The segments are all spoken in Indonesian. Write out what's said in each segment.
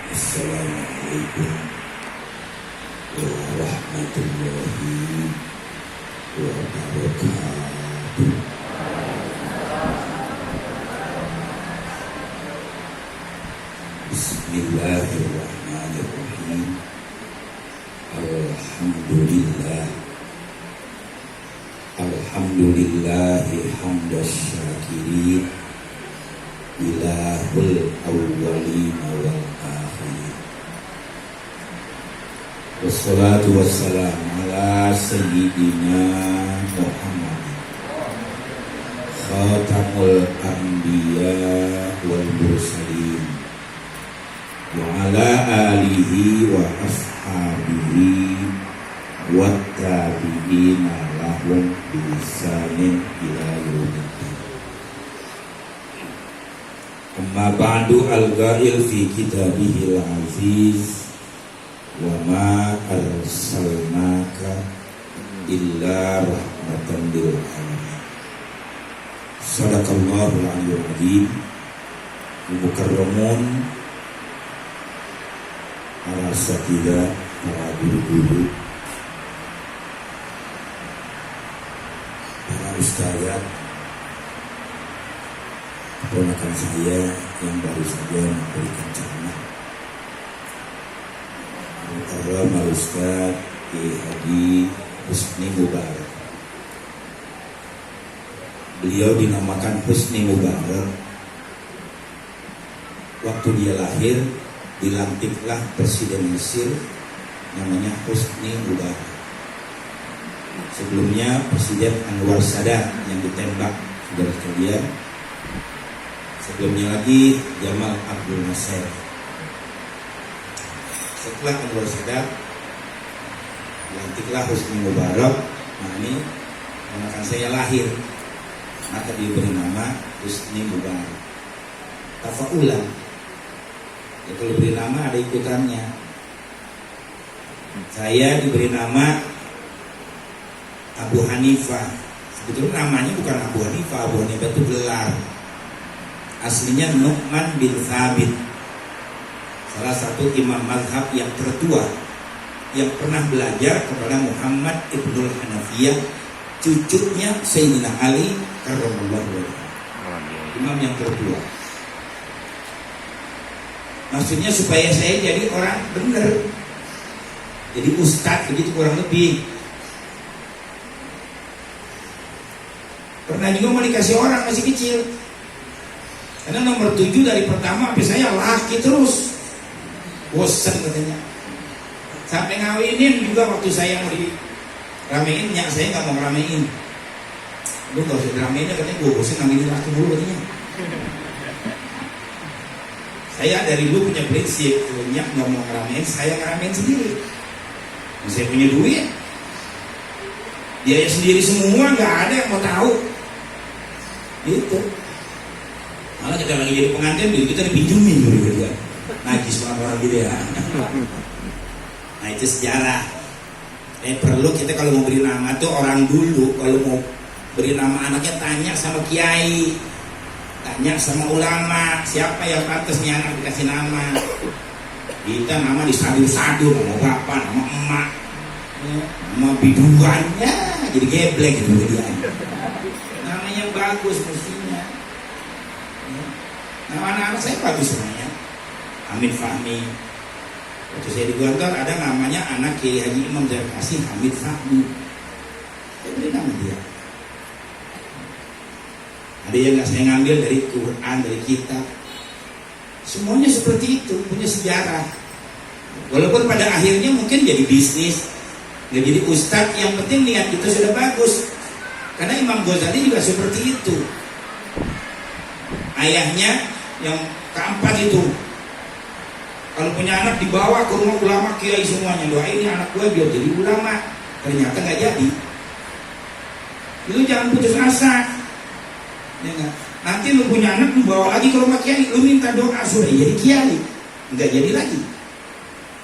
Assalamualaikum warahmatullahi wabarakatuh. Bismillahirrahmanirrahim. Alhamdulillah. Alhamdulillahi hamdas syakirin. Ilahul awwalin wal akhirin. Wassalatu wassalamu ala sayyidina Muhammad khatamul anbiya wal mursalin wa ala alihi wa ashabihi wa tabi'ina lahum bi ihsanin ila yaumiddin. Amma ba'du, al-ghail fi kitabihil aziz wa ma arsalnaka illa rahmatan lil alamin. Sadaqallahul aliyyul azim. Mukarramun para satida, para guru-guru, para ustazah, keponakan saya yang baru saja memberikan ceramah, Mukarram Al-Ustaz Kiai Haji Husni Mubarak. Beliau dinamakan Husni Mubarak. Waktu dia lahir, dilantiklah Presiden Mesir namanya Husni Mubarak. Sebelumnya Presiden Anwar Sadat yang ditembak, saudara sekalian. Sebelumnya lagi Jamal Abdul Nasser. Setelah Anwar Sadat, dilantiklah Husni Mubarak. Nah, ini ponakan saya lahir, maka diberi nama Husni Mubarak. Tafaulan. Ya, kalau diberi nama ada ikutannya. Saya diberi nama Abu Hanifah. Sebetulnya namanya bukan Abu Hanifah. Abu Hanifah itu gelar. Aslinya Nu'man bin Thabit, salah satu imam mazhab yang tertua yang pernah belajar kepada Muhammad ibnul Hanafiyah, cucunya Sayyidina Ali karramallahu wajhahu, imam yang tertua. Maksudnya supaya saya jadi orang benar, jadi ustadz begitu kurang lebih. Pernah juga mau dikasih orang masih kecil. Karena nomor 7 dari pertama sampai saya laki terus. Bosan katanya. Sampai ngawinin juga waktu saya mau diramein, ya saya nggak mau ngeramein. Lu nggak usah diramein, katanya gue bosan ngawinin laki dulu katanya. Saya dari dulu punya prinsip, punya nggak mau ngeramein, saya ngeramein sendiri. Saya punya duit, biaya sendiri semua, nggak ada yang mau tahu. Gitu. Malah kita lagi jadi pengantin, kita dipinjemin juga dia. Najis banget orang gitu ya. Nah itu sejarah. Perlu kita kalau mau beri nama tuh orang dulu kalau mau beri nama anaknya tanya sama kiai, tanya sama ulama, siapa yang pantas nih anak dikasih nama. Kita nama disadu-sadu, nama bapak, nama emak, nama biduan, ya jadi geblek gitu dia. Namanya bagus mestinya. Nama anak-anak saya bagus semuanya. Hamid Fahmi. Waktu saya di Gontor ada namanya anak Kiai Haji Imam Zarkasi, Hamid Fahmi. Saya beri nama dia. Ada yang nggak saya ngambil dari Quran, dari kitab. Semuanya seperti itu, punya sejarah. Walaupun pada akhirnya mungkin jadi bisnis, nggak jadi ustadz, yang penting niat kita sudah bagus. Karena Imam Ghazali juga seperti itu. Ayahnya yang keempat itu, kalau punya anak dibawa ke rumah ulama kiai semuanya, doain anak gue biar jadi ulama. Ternyata nggak jadi. Itu jangan putus asa. Ya, nanti lu punya anak dibawa lagi ke rumah kiai, lu minta doa sudah jadi kiai, nggak jadi lagi.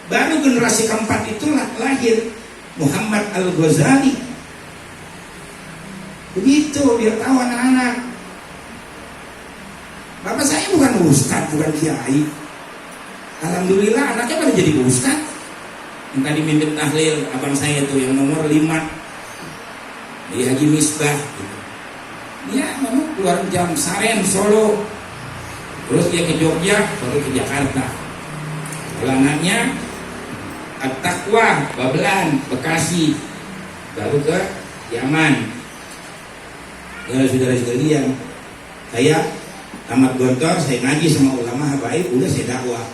Baru generasi keempat itulah lahir Muhammad Al-Ghazali. Begitu biar tahu anak-anak. Bapak saya bukan ustadz, bukan kiai. Alhamdulillah anaknya pada jadi ustaz. Yang tadi mimpin tahlil abang saya tuh yang nomor 5 di Haji Misbah gitu. Dia memang keluar jam Saren Solo, terus dia ke Jogja, baru ke Jakarta. Kalau anaknya At-Taqwa Babelan Bekasi, baru ke Yaman. Ya saudara-saudara, saya tamat Gontor, saya ngaji sama ulama habaib, udah saya dakwah.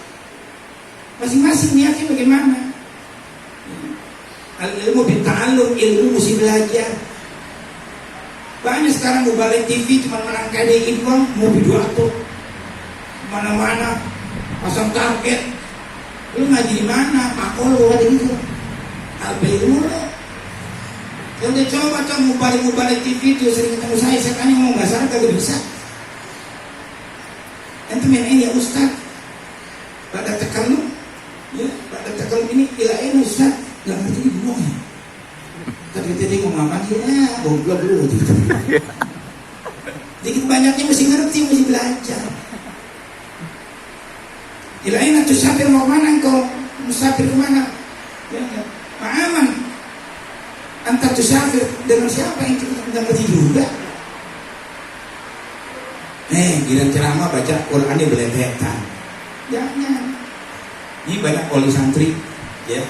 Masing-masing niatnya bagaimana? Al-ilmu bita'allum, ilmu mesti belajar. Banyak sekarang mau balik TV cuma menang KDI doang, mau video tuh mana-mana pasang target. Lu ngaji di mana? Pakol lu ada gitu. Al-ilmu lo. Yang udah coba mau balik TV itu sering ketemu saya tanya mau nggak salah kagak bisa. Ente main ini ya Ustaz. Pada tekan lu. Ya, pada tekan ini ilahin Ustaz, nggak ngerti di bawah. Tapi tadi ngomong apa sih? Goblok lu gitu. Dikit banyaknya mesti ngerti, mesti belajar. Ilahin atuh sapir mau mana engkau? Musafir kemana? Ya, Pak Aman. Antar tuh sapir dengan siapa yang kita nggak ngerti juga. Giliran ceramah baca Qurannya belepetan. Jangan. Ini banyak wali santri, ya.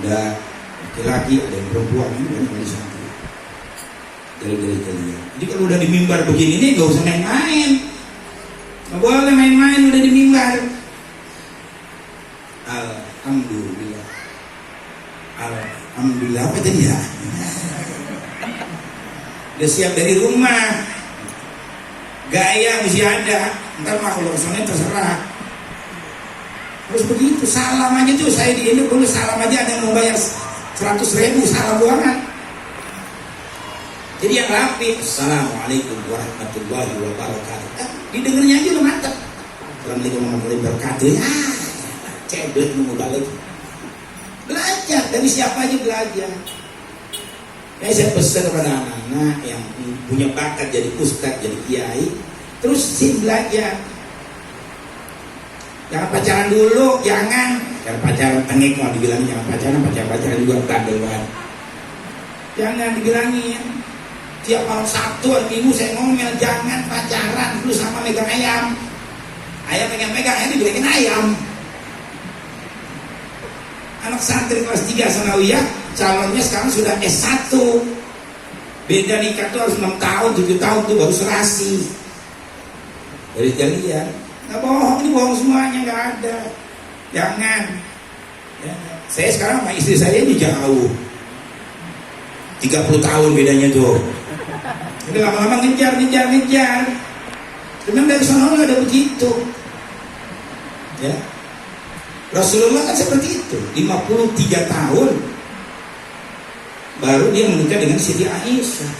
Ada laki-laki, ada yang perempuan, ini banyak wali santri. Dari kalian. Jadi kalau udah di mimbar begini nih, gak usah main-main. Gak boleh main-main udah di mimbar. Alhamdulillah. Alhamdulillah apa tadi ya? Udah siap dari rumah. Gaya mesti ada. Ntar makhluk soalnya terserah. Harus begitu, salam aja tuh. Saya di Indo boleh salam aja, ada yang mau bayar 100.000 salam buangan. Jadi yang rapi, Assalamualaikum warahmatullahi wabarakatuh. Didengarnya aja lo mantap. Assalamualaikum warahmatullahi wabarakatuh. Cedek mau balik. Belajar, dari siapa aja belajar. Saya pesan kepada anak-anak yang punya bakat jadi ustadz, jadi kiai, terus belajar. Jangan pacaran dulu, jangan pacaran tengik mau dibilangin, jangan pacaran juga bandel banget. Jangan dibilangin. Tiap malam Sabtu hari Minggu saya ngomel, jangan pacaran dulu sama megang ayam. Ayam megang ayam dibilangin ayam. Anak santri kelas 3 sanawiyah, calonnya sekarang sudah S1. Beda nikah tuh harus 6 tahun, 7 tahun tuh baru serasi. Dari jalian. Nggak bohong, ini bohong semuanya, nggak ada. Jangan. Ya. Saya sekarang sama istri saya ini jauh. 30 tahun bedanya tuh. Udah lama-lama ngejar. Memang dari sana nggak ada begitu. Ya. Rasulullah kan seperti itu, 53 tahun baru dia menikah dengan Siti Aisyah.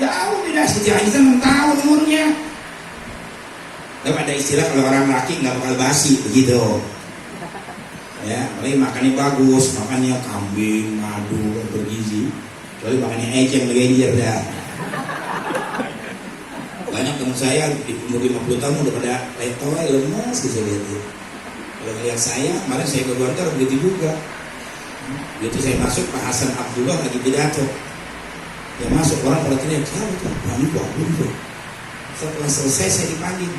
Jauh beda, Siti Aisyah 6 tahun umurnya. Dan ada istilah kalau orang laki nggak bakal basi begitu. Ya, apalagi makannya bagus, makannya kambing, madu, bergizi. Kecuali makannya eceng legendir dah. Banyak teman saya di umur 50 tahun udah pada letoy, lemas gitu lihat. Kalau lihat saya, kemarin saya ke Gontor begitu juga. Begitu saya masuk, Pak Hasan Abdullah lagi pidato. Dia masuk, orang pada teriak, siapa itu? Ini Pak. Setelah selesai saya dipanggil.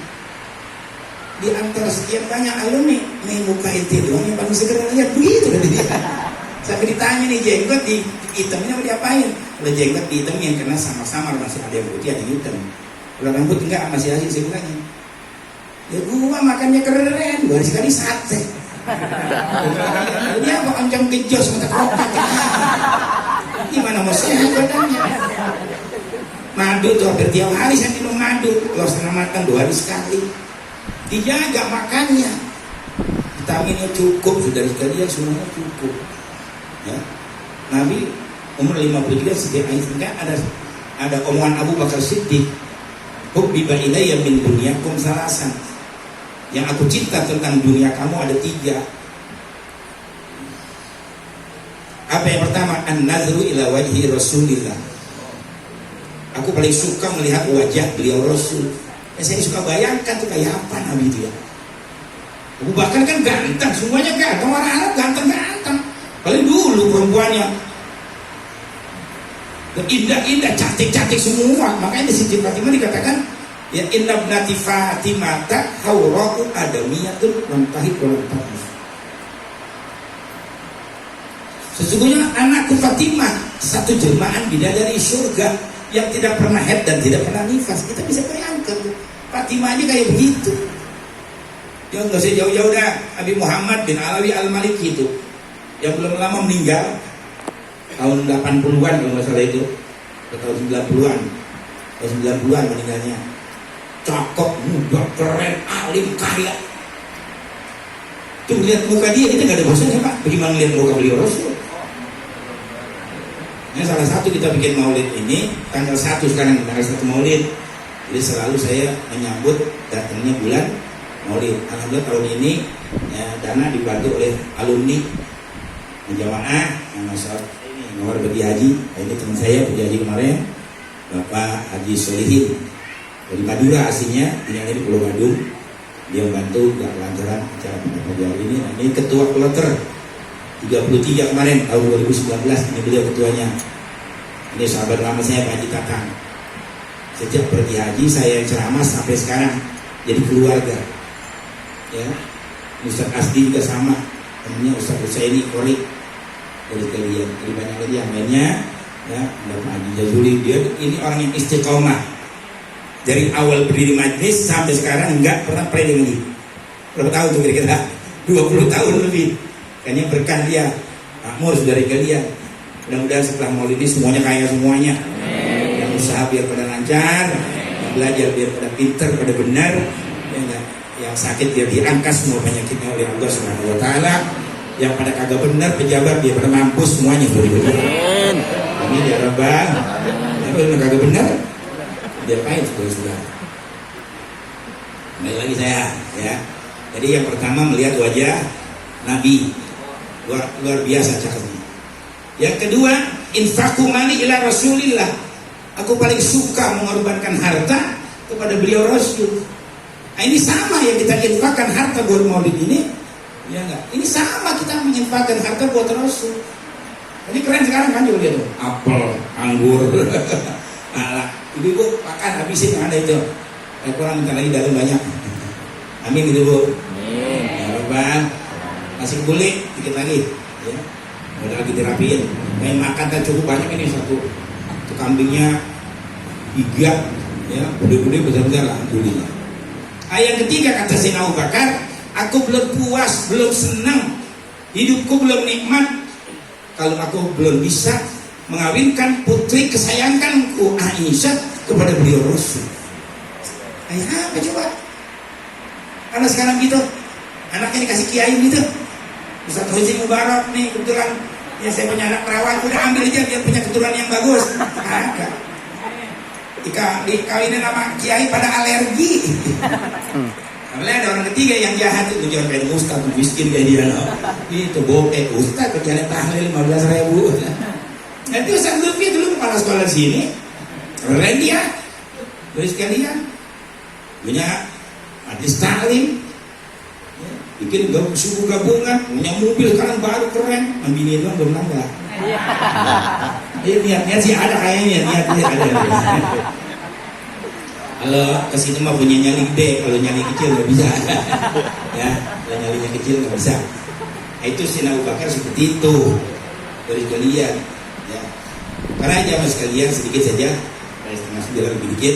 Di antara sekian banyak alumni, nih muka itu doang yang paling segera lihat begitu kan dia. Sampai ditanya nih jenggot di hitamnya apa diapain? Kalau jenggot dihitamin karena sama-sama masih ada yang putih ada yang hitam. Kalau rambut enggak masih hasil saya bilangin. Ya gua makannya keren, gua sekali sate. Dia apa oncom kejos mata kotak. Gimana mau sehat badannya? Madu tuh hampir tiap hari saya minum madu. Kalau setengah matang 2 hari sekali. Dijaga makannya. Vitaminnya cukup, sudah sekalian semuanya cukup. Ya. Nabi umur 53 sejak kan ada omongan Abu Bakar Siddiq. Hubbiba ilayya min dunyakum salasan. Yang aku cinta tentang dunia kamu ada 3. Apa yang pertama? An-nazru ila wajhi Rasulillah. Aku paling suka melihat wajah beliau Rasul. Saya suka bayangkan tuh kayak apa Nabi itu ya. Abu Bakar kan ganteng, semuanya ganteng, orang Arab ganteng-ganteng. Paling dulu perempuannya indah-indah, cantik-cantik semua. Makanya di Siti Fatimah dikatakan, ya inna ibnati Fatimata hawra'u adamiyatun wantahi walantahi. Sesungguhnya anakku Fatimah satu jelmaan bidadari surga yang tidak pernah haid dan tidak pernah nifas. Kita bisa bayangkan Fatimah aja kayak begitu. Ya nggak usah jauh-jauh dah. Abi Muhammad bin Alawi Al-Maliki itu yang belum lama meninggal tahun 80-an kalau nggak salah itu, atau tahun 90-an, tahun 90-an meninggalnya. Cakep, muda, keren, alim, kaya. Tuh lihat muka dia, kita nggak ada bosannya Pak. Bagaimana lihat muka beliau Rasul? Nah, salah satu kita bikin maulid ini tanggal 1 sekarang, tanggal 1 maulid. Jadi selalu saya menyambut datangnya bulan maulid. Alhamdulillah tahun ini ya, dana dibantu oleh alumni menjamaah yang masuk ini nomor pergi haji. Ini teman saya pergi haji kemarin, Bapak Haji Solihin dari Madura aslinya, tinggalnya di Pulau Gadung. Dia membantu gak kelancaran acara pagi hari ini. Nah, ini ketua kloter 33 kemarin tahun 2019, ini beliau ketuanya. Ini sahabat lama saya Pak Haji Tatang. Sejak pergi haji saya ceramah sampai sekarang jadi keluarga. Ya, Ustaz Asdi juga sama, temannya Ustaz Husaini Korik dari kalian, dari banyak lagi yang lainnya. Ya, Bapak Haji Jazuli, dia ini orang yang istiqomah dari awal berdiri majlis sampai sekarang nggak pernah planning lagi. Berapa tahun tuh kira-kira? 20 tahun lebih. Kayaknya berkah dia, makmur saudari kalian. Mudah-mudahan setelah maulid ini semuanya kaya semuanya. Yang usaha biar pada lancar, yang belajar biar pada pinter, pada benar. Yang sakit biar diangkat semua penyakitnya oleh Allah Subhanahu Wa Taala. Yang pada kagak benar pejabat biar pada mampus semuanya. Amin ya Rabbal. Tapi yang kagak benar, dia pahit saudara. Kembali lagi saya, ya. Jadi yang pertama melihat wajah Nabi. Luar biasa cakepnya. Yang kedua, infaku mali ila Rasulillah. Aku paling suka mengorbankan harta kepada beliau Rasul. Nah, ini sama yang kita infakkan harta buat maulid ini. Ya enggak? Ini sama kita menginfakkan harta buat Rasul. Ini keren sekarang kan juga gitu. Apel, anggur. Alah, ibu makan habisin yang ada itu. Kurang minta lagi dalam banyak. Amin gitu Bu. Ya Rabbal. Nasi kulit dikit lagi, ya. Udah lagi dirapiin. Main makan kan cukup banyak ini satu kambingnya 3, ya, gede-gede besar-besar lah, alhamdulillah. Yang ketiga kata Sayyidina Abu Bakar, aku belum puas, belum senang, hidupku belum nikmat kalau aku belum bisa mengawinkan putri kesayanganku Aisyah kepada beliau Rasul. Apa coba? Karena sekarang gitu, anaknya dikasih kiai gitu. Ustaz Husni Mubarak nih kebetulan ya saya punya anak perawan, udah ambil aja biar punya keturunan yang bagus. Agak. Dikawinin sama kiai pada alergi. Apalagi ada orang ketiga yang jahat itu jangan kayak ustaz miskin kayak dia loh. Itu bokeh ustaz kerjaan tahlil 15.000. Nanti Ustaz Lutfi dulu kepala sekolah sini. Keren dia. Terus sekalian punya hadis taklim. Bikin suku gabungan, punya mobil sekarang baru keren, bini doang belum nambah. Niatnya sih ada kayaknya, niatnya ada. Kalau kesini mah punya nyali gede, kalau nyali kecil nggak bisa. Ya, kalau nyalinya kecil nggak bisa. Nah, itu Sayyidina Abu Bakar seperti itu dari kalian. Ya. Karena zaman sekalian sedikit saja, dari setengah 9 lebih dikit.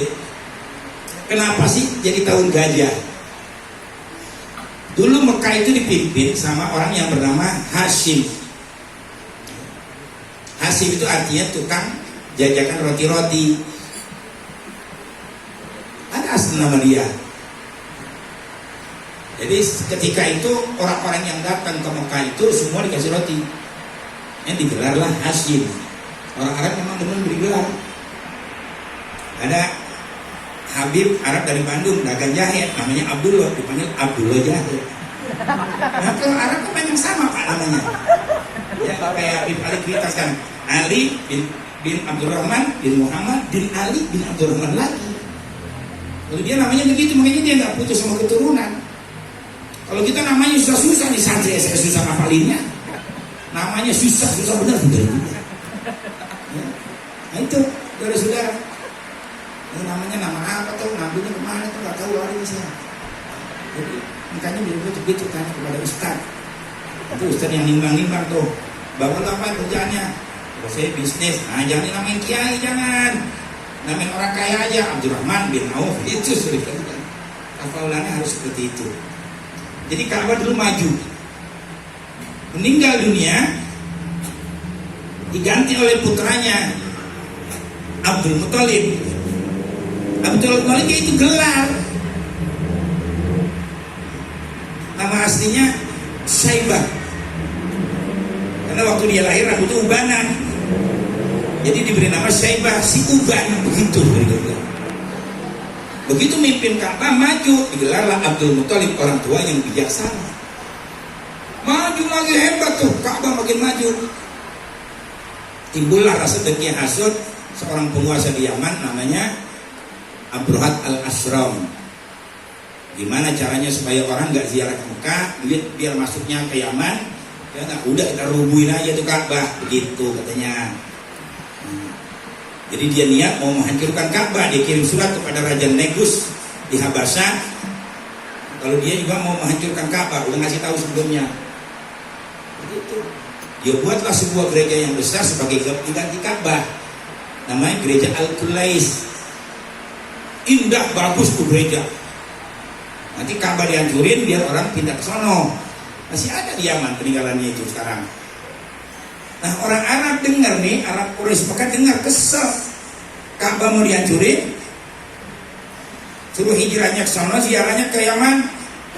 Kenapa sih jadi tahun gajah? Dulu Mekah itu dipimpin sama orang yang bernama Hashim. Hashim itu artinya tukang jajakan roti-roti. Ada asli nama dia. Jadi ketika itu orang-orang yang datang ke Mekah itu semua dikasih roti. Yang digelarlah Hashim. Orang Arab memang benar beri gelar. Ada Habib Arab dari Bandung, dagang jahe, namanya Abdullah, dipanggil Abdullah Jahe. Nah kalau Arab kan banyak sama Pak namanya. Ya kayak Habib Ali Kritas kan, Ali bin Abdurrahman bin Muhammad bin Ali bin Abdurrahman lagi. Lalu dia namanya begitu, makanya dia nggak putus sama keturunan. Kalau kita namanya susah-susah nih santri, saya susah ngapalinnya. Namanya susah benar benar. Ya. Nah itu, saudara-saudara. Ini namanya nama apa tuh, ngambilnya kemana tuh nggak tahu lagi saya. Jadi makanya begitu tanya kepada ustaz. Itu ustaz yang nimbang-nimbang tuh. Bapak apa kerjaannya? Kalau saya bisnis. Nah jangan dinamain kiai, jangan. Namain orang kaya aja, Abdurrahman bin Auf. Itu sudah kan. Hafalannya harus seperti itu. Jadi Ka'bah dulu maju. Meninggal dunia diganti oleh putranya Abdul Muthalib. Abdul Muthalib itu gelar. Nama aslinya Syaibah. Karena waktu dia lahir rambutnya ubanan. Jadi diberi nama Syaibah, si uban, begitu. Begitu mimpin Ka'bah maju, digelarlah Abdul Muthalib, orang tua yang bijaksana. Maju lagi hebat tuh, Ka'bah makin maju. Timbullah rasa dengki hasud seorang penguasa di Yaman namanya Abrohat al-Asram. Gimana caranya supaya orang nggak ziarah ke Mekah, biar masuknya ke Yaman, ya nggak, udah kita rubuhin aja tuh Ka'bah, begitu katanya. Jadi dia niat mau menghancurkan Ka'bah, dia kirim surat kepada Raja Negus di Habasyah. Kalau dia juga mau menghancurkan Ka'bah, udah ngasih tahu sebelumnya. Begitu. Dia buatlah sebuah gereja yang besar sebagai ganti Ka'bah. Namanya Gereja Al-Qulais. Indah, bagus tuh gereja. Nanti Ka'bah dihancurin biar orang pindah ke sono. Masih ada di Yaman peninggalannya itu sekarang. Nah orang Arab dengar nih, Arab Quraisy Mekah dengar, kesel. Ka'bah mau dihancurin, suruh hijrahnya ke sana, ziarahnya ke Yaman.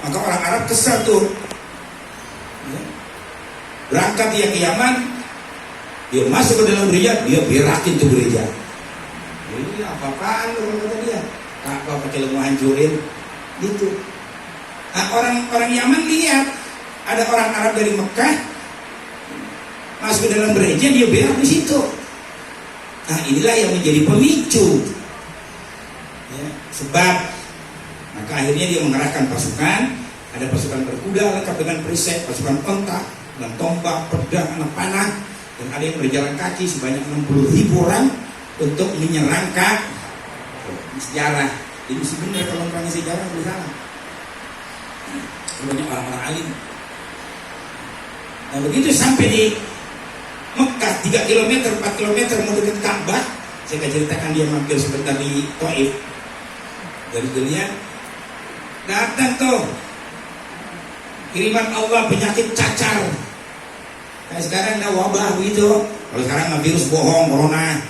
Maka orang Arab kesel tuh. Berangkat dia ke Yaman, dia masuk ke dalam gereja, dia berakin tuh gereja. Ini apa-apaan loh kata dia. Ka'bah pakai mau hancurin, gitu. Nah orang Yaman lihat ada orang Arab dari Mekah masuk ke dalam gereja, dia berak di situ. Nah inilah yang menjadi pemicu. Ya, sebab maka akhirnya dia mengerahkan pasukan. Ada pasukan berkuda lengkap dengan perisai, pasukan onta dan tombak, pedang, anak panah, dan ada yang berjalan kaki sebanyak 60.000 orang untuk menyerang sejarah. Jadi sebenarnya kalau orang sejarah di sana banyak orang-orang alim. Nah begitu sampai di Mekah 3 km, 4 km mau dekat Ka'bah, saya akan ceritakan dia mampir sebentar di Taif. Dari geliat datang tuh kiriman Allah penyakit cacar. Kayak sekarang ada wabah gitu. Kalau sekarang mah virus bohong, corona.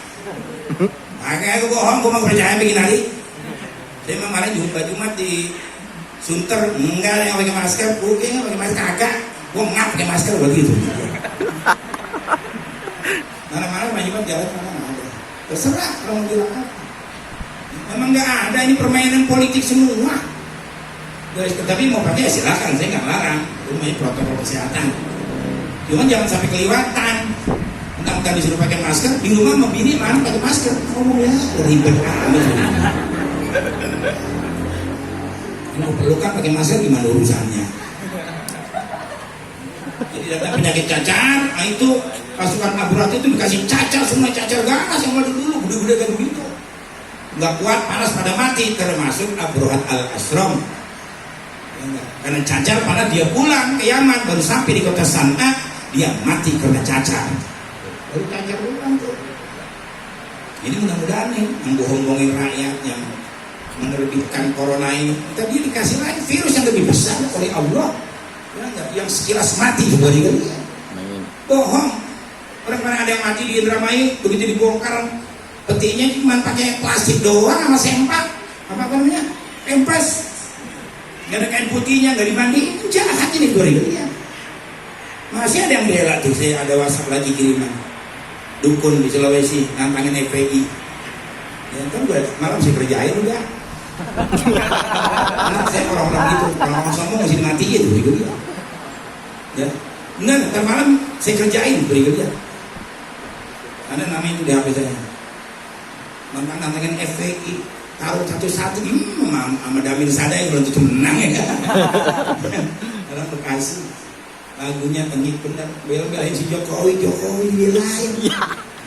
Makanya aku bohong, aku mau percaya bikin hari. Saya kemarin Jumat di Sunter, enggak yang pakai masker, oke nggak pakai masker kagak. Gua ngap pakai masker begitu. Mana-mana banyak jalan mana ada. Terserah kalau mau bilang apa. Memang nggak ada, ini permainan politik semua. Tapi mau pakai ya silakan, saya nggak larang. Itu namanya protokol kesehatan. Cuman jangan sampai kelewatan. Entah disuruh pakai masker, di rumah mau bini mana pakai masker. Oh ya, ribet amat. Kalau perlu kan pakai masker gimana urusannya? Jadi datang penyakit cacar, nah itu pasukan Abrohat itu dikasih cacar, semua cacar ganas yang dulu gede-gede kayak begitu. Nggak kuat, panas pada mati, termasuk Abrohat al-Asram. Karena cacar pada dia pulang ke Yaman, baru sampai di kota San'a, dia mati karena cacar. Baru cacar pulang tuh. Ini mudah-mudahan nih, yang bohong-bohongin rakyat, yang menerbitkan corona ini, dia dikasih lagi virus yang lebih besar oleh Allah. Yang sekilas mati juga dia. Bohong. Orang mana ada yang mati di Indramayu, begitu dibongkar petinya cuma pakai plastik doang sama sempak, apa namanya, pempes, nggak ada kain putihnya, nggak dimandiin, jahat ini dia. Masih ada yang bela tuh, saya ada WhatsApp lagi kiriman dukun di Sulawesi nantangin FPI. Ya kan gue malam saya kerjain udah. Nah, saya orang-orang gitu, orang-orang sombong mesti dimatiin gitu dia. Ya, benar, ntar malam saya kerjain berikutnya. Ada namanya itu di HP saya. Nantangin FPI, taruh satu-satu, sama Damin Sadai belum tentu menang ya. orang Bekasi. Lagunya tengik bener, bela-belain si Jokowi dibelain. Ya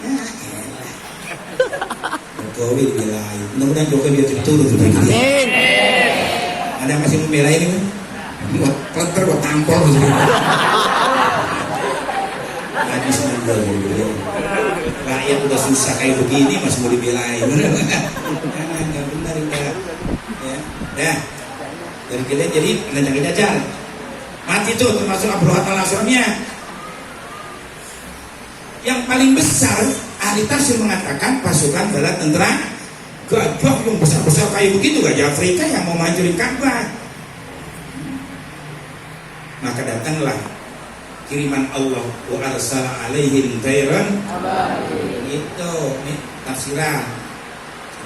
elah. Jokowi dibelain. Mudah-mudahan Jokowi dia turun tuh. Amin. Ada yang masih membelain ini? Buat kleter, buat tampol gitu. Lagi semua gitu. Rakyat udah susah kayak begini masih mau dibelain. Enggak benar enggak. Ya. Dah. Dari kalian jadi penencang jajar. Mati tuh termasuk abrohatal asrornya. Yang paling besar ahli tafsir mengatakan pasukan bala tentara gajah yang besar-besar kayak begitu, gajah Afrika yang mau menghancurin Ka'bah. Maka datanglah kiriman Allah wa arsala alaihim tayran itu nih tafsiran.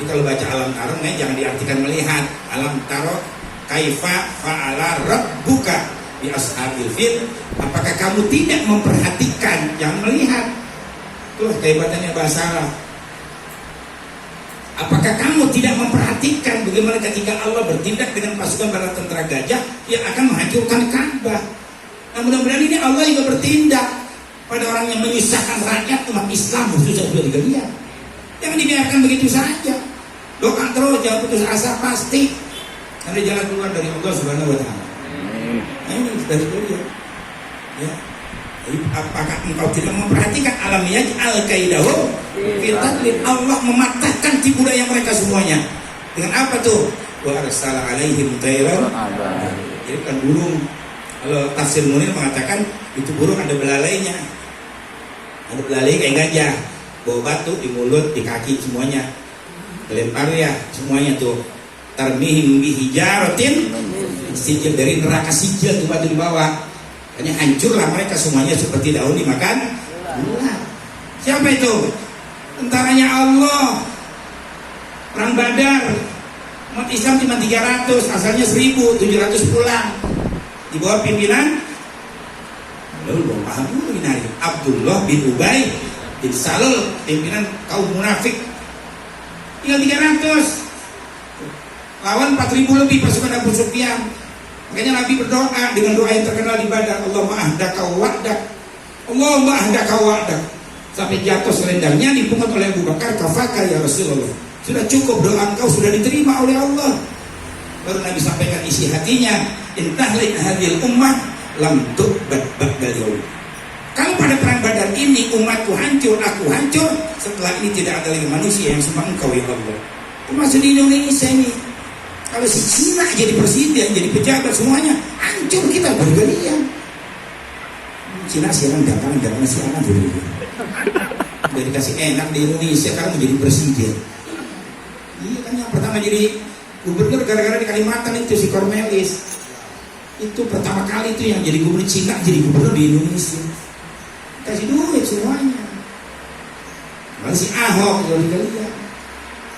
Jadi kalau baca alam taro jangan diartikan melihat. Alam taro kaifa fa'ala rabbuka di ashabil fil, apakah kamu tidak memperhatikan, jangan melihat. Tuh kehebatannya bahasa Arab. Apakah kamu tidak memperhatikan bagaimana ketika Allah bertindak dengan pasukan bala tentara gajah yang akan menghancurkan Ka'bah? Nah mudah-mudahan ini Allah juga bertindak pada orang yang menyusahkan rakyat umat Islam, khususnya juga lihat. Jangan dibiarkan begitu saja. Doa terus, jangan putus asa, pasti ada jalan keluar dari Allah Subhanahu wa Ta'ala. Ini dari dia. Ya. Apakah engkau tidak memperhatikan alam al-kaidahu? Allah mematahkan tipu daya mereka semuanya. Dengan apa tuh? Wa arsala alaihim tayran. Jadi kan burung. Kalau tafsir Munir mengatakan itu burung ada belalainya. Ada belalai kayak gajah. Bawa batu di mulut, di kaki semuanya. Lempar ya semuanya tuh. Tarmihim bihijaratin sijil, dari neraka sijil tuh batu di bawah. Hanya hancurlah mereka semuanya seperti daun dimakan ular. Siapa itu? Tentaranya Allah. Perang Badar. Umat Islam cuma 300, asalnya 1.700 pulang. Di bawah pimpinan lalu belum paham dulu ini Abdullah bin Ubay bin Salul, pimpinan kaum munafik. Tinggal 300. Lawan 4.000 lebih pasukan Abu Sufyan. Makanya Nabi berdoa dengan doa yang terkenal di Badar, Allahumma ahdaka wa'dak, Allahumma ahdaka wa'dak, sampai jatuh selendangnya dipungut oleh Abu Bakar, kafaka ya Rasulullah, sudah cukup doa engkau sudah diterima oleh Allah. Baru Nabi sampaikan isi hatinya, intahli hadhil ummah lam tu'bad ba'dal yaum. Kalau pada perang Badar ini umatku hancur, aku hancur, setelah ini tidak ada lagi manusia yang sembah engkau ya Allah. Termasuk di Indonesia ini. Kalau si Cina jadi presiden, jadi pejabat semuanya hancur, kita bergalian. Cina siaran datangan siaran dulu. Udah dikasih enak di Indonesia, sekarang menjadi presiden. Iya kan yang pertama jadi gubernur gara-gara di Kalimantan itu si Cornelis. Itu pertama kali itu yang jadi gubernur Cina jadi gubernur di Indonesia. Kasih duit semuanya. Lalu si Ahok jadi galian.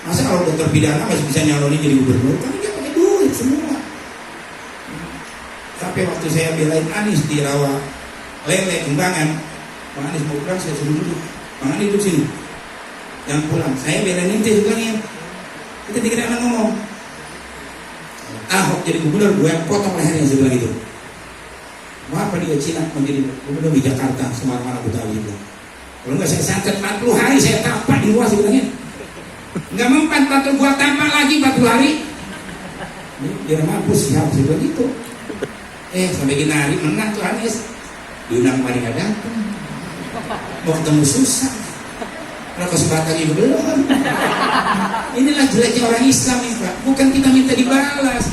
Masa kalau dokter pidana masih bisa nyalonin jadi gubernur? Kan dia pakai duit semua. Sampai waktu saya belain Anies di Rawa Lele Kembangan, Bang Anies mau pulang saya suruh duduk. Bang Anies duduk sini. Yang pulang, saya belain ente bilangin. Kita tidak akan ngomong. Ahok jadi gubernur, gue yang potong lehernya saya bilang gitu. Mau apa dia Cina menjadi gubernur di Jakarta, Semarang, Betawi itu. Kalau enggak saya santet 40 hari saya tapak di luar saya bilangin. Enggak mempan patut gua tamak lagi 40 hari. Biar mampus siap juga gitu. Sampai gini hari menang tuh Anies. Diundang kemarin gak datang. Mau ketemu susah. Kalau kesempatan itu belum. Inilah jeleknya orang Islam nih Pak. Bukan kita minta dibalas.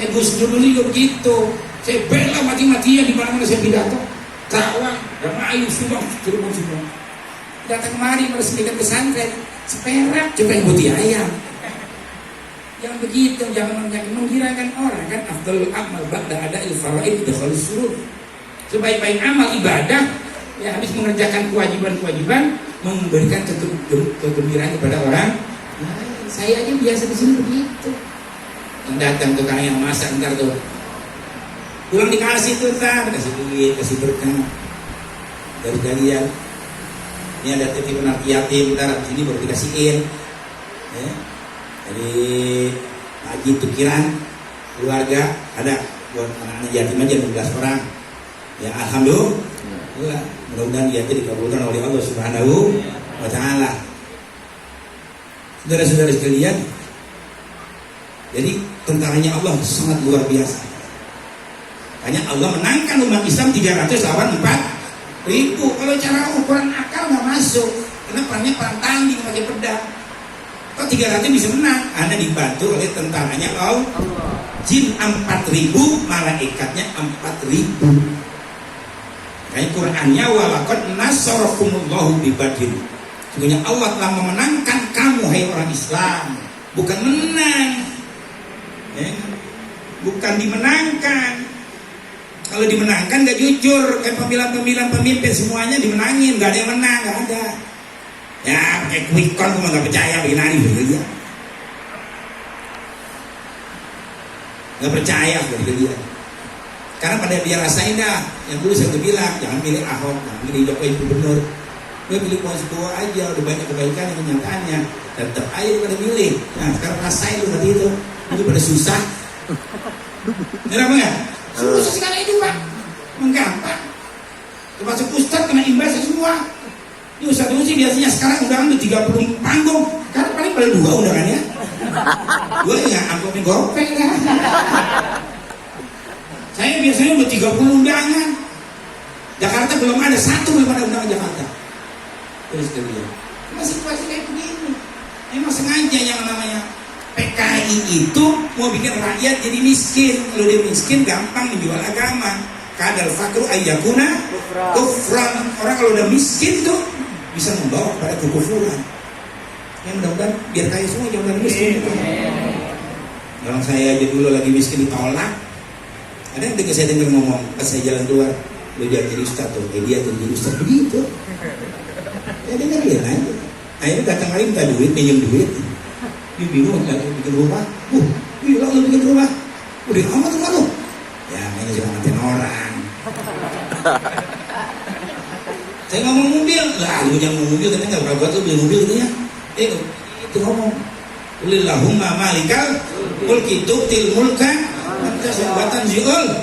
Gus Dur dulu juga begitu. Saya bela mati-matian di mana-mana saya pidato. Kawan, Ramayu semua, Cirebon semua. Datang kemari meresmikan pesantren. Seperak coba yang putih ayam. Yang begitu jangan menggirakan orang kan. Afdalul amal ba'da ada'il faraid dakhalus surur. Sebaik-baik amal ibadah ya habis mengerjakan kewajiban-kewajiban memberikan kegembiraan kepada orang. Nah, saya aja biasa di sini begitu. Yang datang tukang yang masak ntar tuh pulang dikasih tuh kasih duit, kasih berkah dari kalian. Ini ada TV penak yatim, ntar sini baru dikasihin. Ya. Dari Haji Tukiran keluarga ada buat anak-anak yatim aja 12 orang. Ya alhamdulillah, mudah-mudahan niatnya dikabulkan oleh Allah Subhanahu wa taala. Saudara-saudara sekalian, jadi tentaranya Allah sangat luar biasa. Hanya Allah menangkan umat Islam 300 lawan 4.000. Kalau cara ukuran akal nggak masuk, karena perangnya perang tanding pakai pedang. Kok 300 bisa menang? Anda dibantu oleh tentaranya Allah. Jin 4.000, malaikatnya 4.000. Kayak Qurannya walaqad nasarakumullahu bi Badr. Sesungguhnya Allah telah memenangkan kamu hai orang Islam, bukan menang. Ya, bukan dimenangkan. Kalau dimenangkan gak jujur, kayak pemilihan pemimpin semuanya dimenangin, gak ada yang menang, gak ada. Ya pakai quick count, cuma gak percaya begini begitu dia. Gak percaya begitu dia. Karena pada dia rasain dah, yang dulu saya udah bilang, jangan pilih Ahok, jangan pilih Jokowi gubernur. Gue pilih konstituen aja, udah banyak kebaikan yang kenyataannya. Tetap aja pada milih. Nah sekarang rasain lu tadi itu pada susah. Kenapa enggak? Susah sekali itu Pak, menggampang. Termasuk Ustadz kena imbasnya semua. Ini Ustadz dulu sih biasanya sekarang undangan tuh 30 panggung, karena paling 2 undangannya. Gue nggak amplopnya gopeng kan. Saya biasanya udah 30 undangan. Jakarta belum ada undangan Jakarta. Terus kemudian masih kayak begini. Emang sengaja yang namanya PKI itu mau bikin rakyat jadi miskin. Kalau dia miskin gampang menjual agama. Kadal fakru ayyakuna kufran. Orang kalau udah miskin tuh bisa membawa kepada kekufuran. Yang mudah-mudahan biar kaya semua jangan miskin. Kalau saya aja dulu lagi miskin ditolak. Ada yang dengar saya ngomong pas saya jalan keluar, lu jangan jadi ustaz tuh, dia tuh jadi ustaz begitu. Ya dengerin aja. Akhirnya datang lagi minta duit, pinjam duit. Dia bingung lagi bikin rumah. Gila lu bikin rumah. Udah amat rumah lu. Ya mainnya jangan ngatain orang. Saya ngomong mobil, lah lu jangan ngomong mobil, tapi nggak berapa tuh beli mobil gitu ya. Itu ngomong. Ulillahumma malikal mulki tu'til mulka anta syahbatan zi'ul.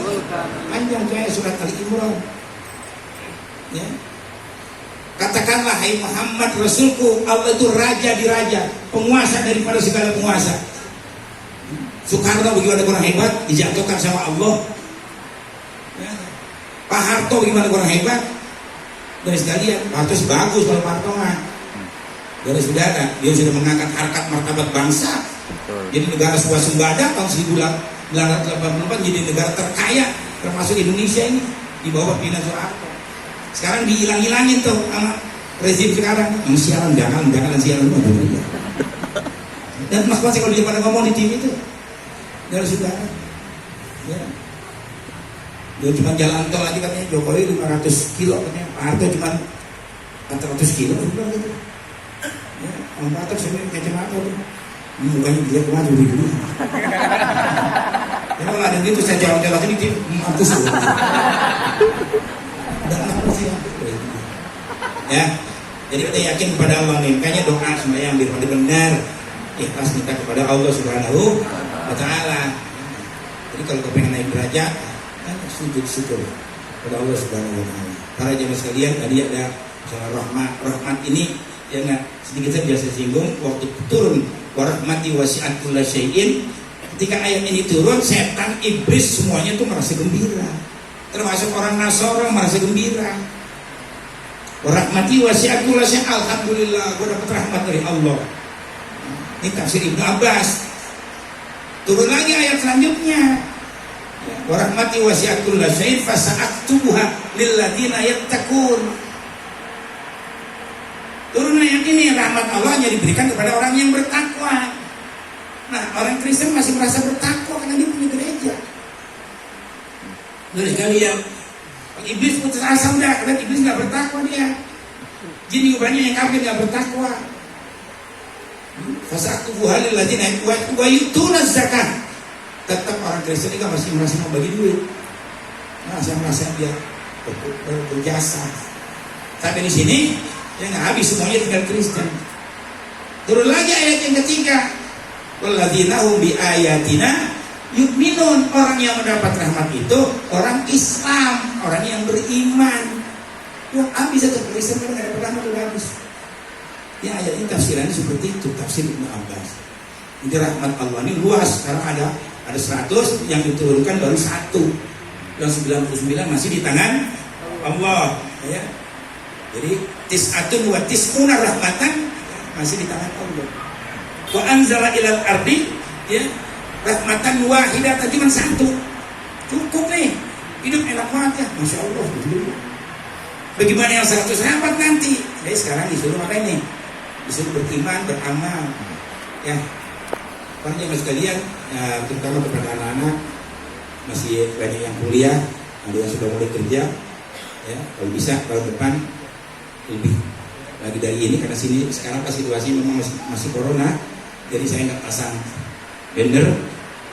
Panjang kayak surat Al-Imran. Ya. Katakanlah hai Muhammad Rasulku, Allah itu raja di raja, penguasa daripada segala penguasa. Soekarno bagaimana kurang hebat, dijatuhkan sama Allah. Ya. Pak Harto bagaimana kurang hebat, dari sekalian Pak Harto bagus kalau Pak Harto mah. Dari saudara, dia sudah mengangkat harkat martabat bangsa. Jadi negara swasembada tahun 1984 jadi negara terkaya termasuk Indonesia ini di bawah pimpinan Soeharto. Sekarang dihilang-hilangin tuh sama rezim sekarang. Siaran jangan siaran dulu. Dan Mas Mas kalau dia pada ngomong di TV itu dari saudara, ya. Dia cuma jalan tol aja katanya Jokowi 500 kilo katanya, Pak Harto cuma 400 kilo gitu. Ya, Om Pak Harto sebenarnya kacamata tuh. Mukanya dia kemana dulu. Ya kalau ada gitu saya jalan-jalan ini dia mampus tuh. Dan apa sih ya, jadi kita yakin kepada Allah nih, makanya doa sembahyang biar pada benar, ikhlas minta kepada Allah Subhanahu wa taala. Jadi kalau kau pengen naik derajat, sujud syukur kepada Allah Subhanahu wa taala. Para jemaah sekalian, tadi ada soal rahmat ini ya nggak sedikit saya biasa singgung waktu turun warahmati wasi'at kulla syai'in. Ketika ayat ini turun, setan, iblis semuanya tuh merasa gembira. Termasuk orang Nasara merasa gembira. Warahmati wasi'at kulla syai'in, alhamdulillah gue dapat rahmat dari Allah. Ini tafsir Ibnu Abbas. Turun lagi ayat selanjutnya. Warahmati wasi'at kulla syai'in fasa'aktubuha lilladzina yattaqun. Turun ayat ini, rahmat Allah hanya diberikan kepada orang yang bertakwa. Nah, orang Kristen masih merasa bertakwa karena dia punya gereja. Dari sekalian, iblis putus asa udah, karena iblis nggak bertakwa dia. Jin juga banyak yang kafir nggak bertakwa. Fasa'aktubuha lilladzina yattaqun wa yu'tuna zakat. Tetap orang Kristen juga masih merasa mau bagi duit. Merasa dia berjasa. Sampai di sini yang habis semuanya tinggal Kristen. Turun lagi ayat yang ketiga, walladzina hum bi ayatina Yu'minun, orang yang mendapat rahmat itu orang Islam, orang yang beriman. Wah, habis satu tulisan kalau nggak dapat rahmat udah habis. Ya, ayat ini tafsirannya seperti itu, tafsir Ibnu Abbas. Jadi rahmat Allah ini luas. Sekarang ada 100 yang diturunkan baru 1. Yang 99 masih di tangan Allah, ya. Jadi tis'atun wa tis'una rahmatan masih di tangan Allah. Wa anzala ilal ardi, ya, rahmatan wahidatan, cuma 1. Cukup nih. Hidup enak banget ya, Masya Allah. Bagaimana yang 100 rahmat nanti? Jadi sekarang disuruh apa ini? Disuruh beriman, beramal, ya. Para jemaah sekalian, ya, terutama kepada anak-anak, masih banyak yang kuliah, ada yang sudah mulai kerja, ya. Kalau bisa tahun depan lebih lagi dari ini, karena sini sekarang pas situasi memang masih corona, jadi saya nggak pasang banner,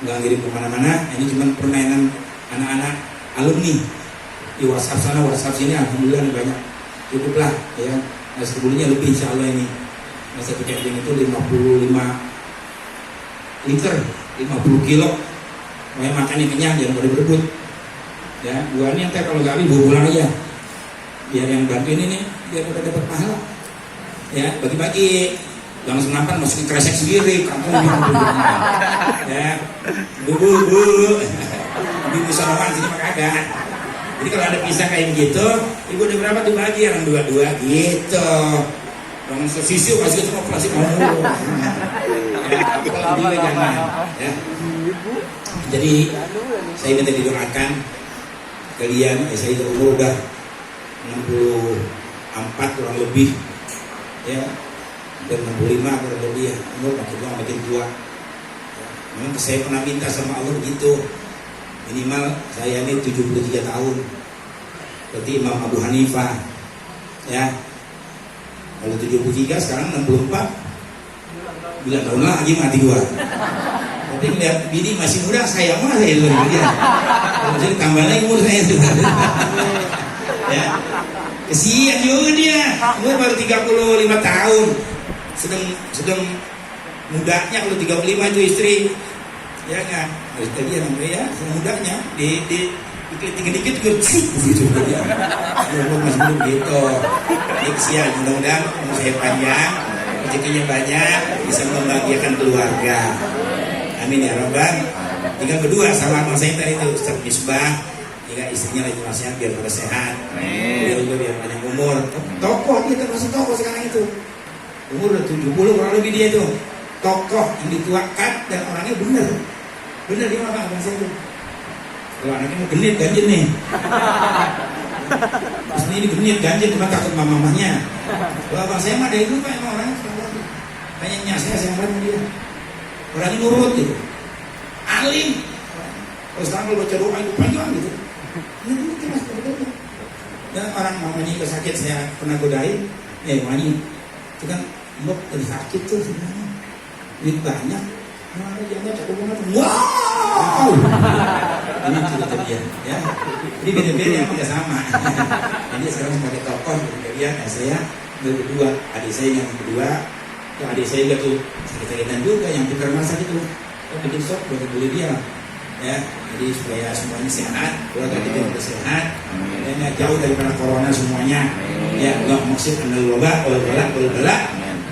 nggak ngirim kemana-mana. Ini cuma permainan anak-anak alumni di WhatsApp sana, WhatsApp sini, alhamdulillah banyak, cukuplah, ya. Nah, sebelumnya lebih insya Allah ini. Nah, satu catering itu 55 liter, 50 kilo. Mau makannya kenyang, jangan pada berebut. Ya, buahnya ntar kalau nggak habis bawa pulang aja. Biar yang bantuin ini biar udah dapat pahala. Ya, bagi-bagi. Jangan senapan masukin kresek sendiri, kampung ya, bu. Ibu bisa makan sini mah kagak. Jadi kalau ada pisah kayak gitu, ibu udah berapa tuh bagi, yang 2-2 gitu. Jangan sesiu kasih itu operasi kamu. Ya, kalau dia jangan. Ya. Jadi saya minta didoakan kalian, saya itu umur udah 64 kurang lebih, ya, dan 65 kurang lebih, ya, umur makin tua. Ya, memang saya pernah minta sama Allah begitu, minimal saya ini 73 tahun, berarti Imam Abu Hanifah, ya. Kalau 73 sekarang 64, 9 tahun lagi mati gua. Tapi ngeliat bini masih muda, saya mah saya itu dia. Kalau jadi tambah lagi umur saya itu. Ya. Kesian juga dia. Umur baru 35 tahun. Sedang mudanya, kalau 35 itu istri. Ya enggak? Harus tadi ya namanya ya, mudanya dikit-dikit juga gitu dia. Umur masih belum gitu. Ini kesian, mudah-mudahan umur saya panjang, rezekinya banyak, bisa membahagiakan keluarga. Amin ya Rabbal. Tinggal kedua sama abang saya tadi itu Ustaz Misbah, jika istrinya lagi masih biar pada sehat, biar panjang umur. Tokoh dia termasuk tokoh sekarang itu, umur udah 70 kurang lebih dia itu. Tokoh yang dituakan dan orangnya bener dia apa abang saya itu. Kalau anaknya mau genit ganjil nih, terus ini genit ganjil cuma takut mamahnya. Kalau abang saya mah dari dulu pak emang orangnya selalu kayaknya saya sama dia. Orangnya nurut gitu, alim. Terus sekarang kalau baca doa itu panjang gitu. Ini dulu mas betul. Dan orang mamanya itu sakit, saya pernah godain. Mamanya itu kan mbok lagi sakit tuh sebenarnya, duit banyak. Mana jangan cakap banget. Wow. Ini cerita dia, ya. Jadi beda-beda yang tidak sama. Jadi sekarang sebagai tokoh dia, saya berdua, adik saya yang kedua. Ya, adik saya juga tuh sakit-sakitan juga, yang tukar masak itu, bikin sop buat beli dia, ya. Jadi supaya semuanya sehat, keluarga kita juga sehat, dan jauh daripada corona semuanya. Ya, nggak maksud kenal wabah, balak,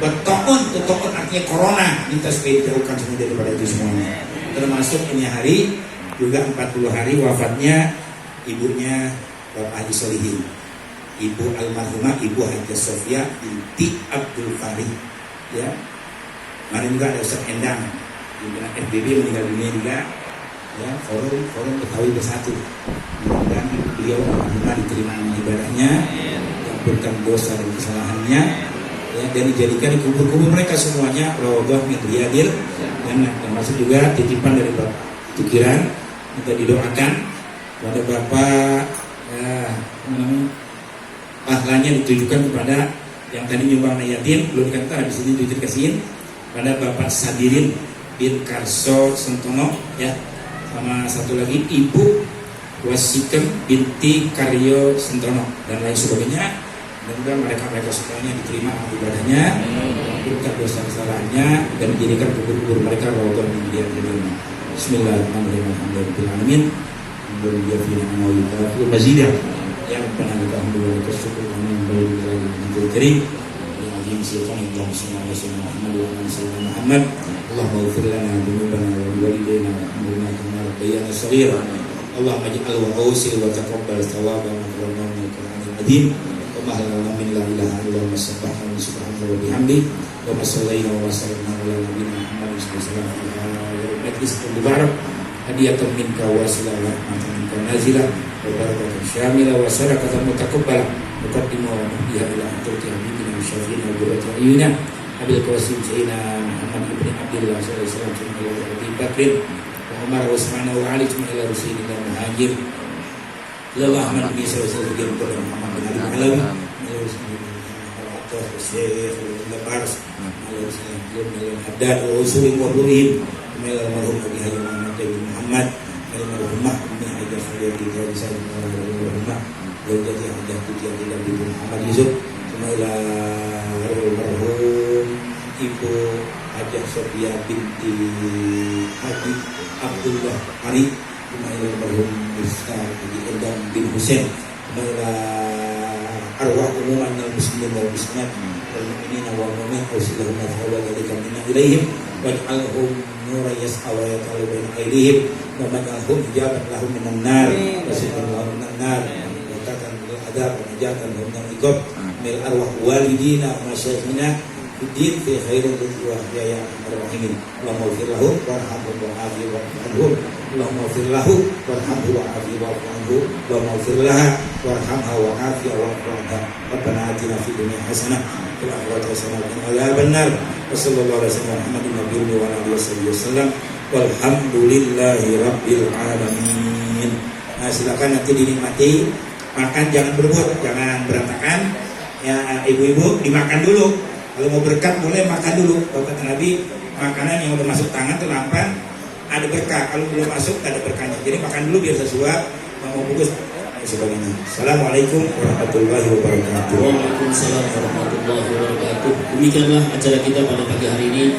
bertokon artinya corona, minta supaya dijauhkan semua daripada itu semuanya. Termasuk ini hari juga 40 hari wafatnya ibunya Bapak Haji Solihin, Ibu almarhumah Ibu Haji Sofia binti Abdul Farid. Ya, kemarin juga ada Ustaz Endang, pimpinan FBB meninggal dunia juga. Ya, forum Betawi Bersatu. Mudah-mudahan beliau alhamdulillah diterima amal ibadahnya, diampunkan dosa dan kesalahannya, ya, dan dijadikan kubur-kubur mereka semuanya rawdah min riyadil jannah. Termasuk juga titipan dari Bapak Tukiran, minta didoakan kepada Bapak, pahalanya ditujukan kepada yang tadi nyumbang yatim, belum dikata di sini dikasihin pada Bapak Sadirin bin Karso Sentono, ya, sama satu lagi Ibu Wasikem binti Karyo Sentono dan lain sebagainya. Mudah-mudahan mereka semuanya diterima ibadahnya, bukan dosa kesalahannya, dan menjadikan kubur-kubur mereka rawatun min riyadil jannah. Bismillahirrahmanirrahim. Alhamdulillahirobbilalamin. Alhamdulillahirobbilalamin. Mazidah yang pernah kita alhamdulillah bersyukur amin berlillahi karim. Yang azim silakan Allah sallallahu alaihi wasallam Muhammad. Allahumma ighfir lana dzunubana wa liwalidayna wa kama rabbayana shaghira. Allahumma ij'al wa awsil wa taqabbal thawabana wa qurrana min al-Qur'anil Azim. Wa mahalana min la ilaha illallah subhanahu wa bihamdi. Wa sallallahu wa sallam ala nabiyyina Muhammad sallallahu alaihi wasallam. Majlis mubarak hadiyatan minka wa sallallahu rahmatan minka nazilah wa barakatan syamilah wa sadaqatan mutaqabbalah muqaddimu wa muhdiha ila antuti habibina syafiina wa burati ayuna Abil Qasim Sayyidina Muhammad ibn Abdullah sallallahu alaihi wasallam wa Abi Bakr wa Umar wa Utsman wa Ali ila Rasulillah muhajir ila Ahmad bin sallallahu alaihi wasallam Muhammad bin Alawi Syekh Al-Bars Al-Haddad wa Usul wa Burihim Almarhum Abi Haji Muhammad bin Muhammad Almarhum Mahmud Hajar Suriati dari saya Almarhum Jadi Hajar Putih Abdullah bin Muhammad Yusuf Almarhum Ibu Hajar Sofia binti Haji Abdullah Hari Almarhum Ustaz Haji Endang bin Hussein arwah umuman al-muslimin wal muslimat wal mu'minina wal mu'minat ausilahum wa dzalika minna ilaihim waj'alhum nuran yas'a wa yata'alu baina aydihim wa maj'alhum hijaban lahum minan nar wa sitran lahum minan nar wa qatan bil adab wa najatan lahum min al-iqab mil arwah walidina wa masyayikhina fiddin fi khairin wa ya arwahimin Allahumma ighfir lahum warhamhum wa'afi wa'anhum Allahumma ighfir lahu warhamhu wa'afi wa'anhu Allahumma ighfir laha warhamha wa'afi wa'anha Rabbana atina fid dunya hasanah wa fil akhirati hasanah wa qina adzaban nar wa sallallahu alaihi wasallam Muhammadin nabiyyi wa alihi wasallam walhamdulillahi rabbil alamin. Nah, silakan nanti dinikmati, makan jangan berebut, jangan berantakan ya, ibu-ibu dimakan dulu. Kalau mau berkat boleh makan dulu. Kalau kata Nabi, makanan yang udah masuk tangan tuh lampan ada berkah. Kalau belum masuk tak ada berkahnya. Jadi makan dulu biar sesuai. Mau bungkus sebagainya. Assalamualaikum warahmatullahi wabarakatuh. Waalaikumsalam warahmatullahi wabarakatuh. Demikianlah acara kita pada pagi hari ini.